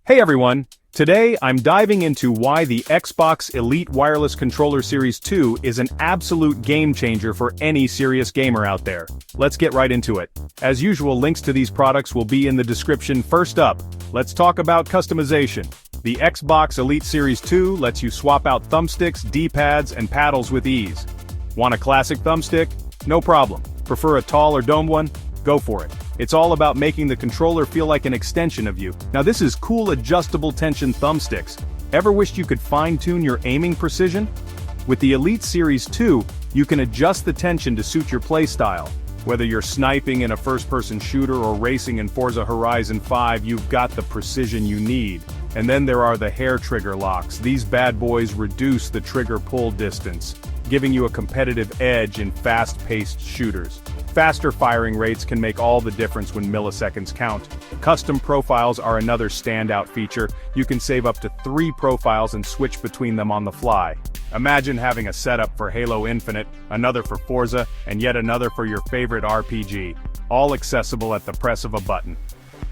Hey everyone! Today I'm diving into why the Xbox Elite Wireless Controller Series 2 is an absolute game changer for any serious gamer out there. Let's get right into it. As usual, links to these products will be in the description. First up, let's talk about customization. The Xbox Elite Series 2 lets you swap out thumbsticks, D-pads, and paddles with ease. Want a classic thumbstick? No problem. Prefer a tall or domed one? Go for it. It's all about making the controller feel like an extension of you. Now this is cool adjustable tension thumbsticks. Ever wished you could fine-tune your aiming precision? With the Elite Series 2, you can adjust the tension to suit your playstyle. Whether you're sniping in a first-person shooter or racing in Forza Horizon 5, you've got the precision you need. And then there are the hair trigger locks. These bad boys reduce the trigger pull distance, giving you a competitive edge in fast-paced shooters. Faster firing rates can make all the difference when milliseconds count. Custom profiles are another standout feature. You can save up to 3 profiles and switch between them on the fly. Imagine having a setup for Halo Infinite, another for Forza, and yet another for your favorite RPG, all accessible at the press of a button.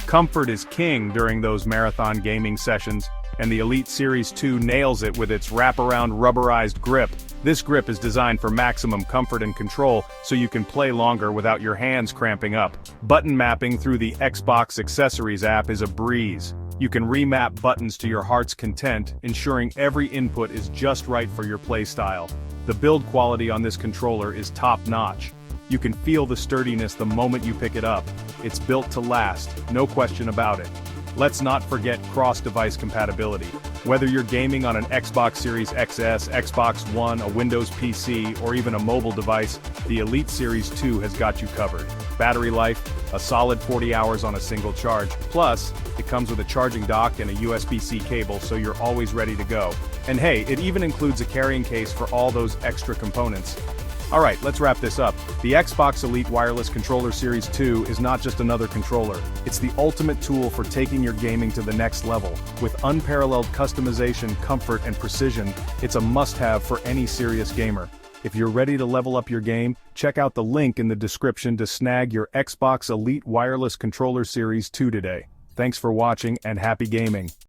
Comfort is king during those marathon gaming sessions, and the Elite Series 2 nails it with its wraparound rubberized grip. This grip is designed for maximum comfort and control, so you can play longer without your hands cramping up. Button mapping through the Xbox Accessories app is a breeze. You can remap buttons to your heart's content, ensuring every input is just right for your playstyle. The build quality on this controller is top-notch. You can feel the sturdiness the moment you pick it up. It's built to last, no question about it. Let's not forget cross-device compatibility. Whether you're gaming on an Xbox Series XS, Xbox One, a Windows PC, or even a mobile device, the Elite Series 2 has got you covered. Battery life, a solid 40 hours on a single charge. Plus, it comes with a charging dock and a USB-C cable, so you're always ready to go. And hey, it even includes a carrying case for all those extra components. Alright, let's wrap this up. The Xbox Elite Wireless Controller Series 2 is not just another controller. It's the ultimate tool for taking your gaming to the next level. With unparalleled customization, comfort, and precision, it's a must-have for any serious gamer. If you're ready to level up your game, check out the link in the description to snag your Xbox Elite Wireless Controller Series 2 today. Thanks for watching and happy gaming.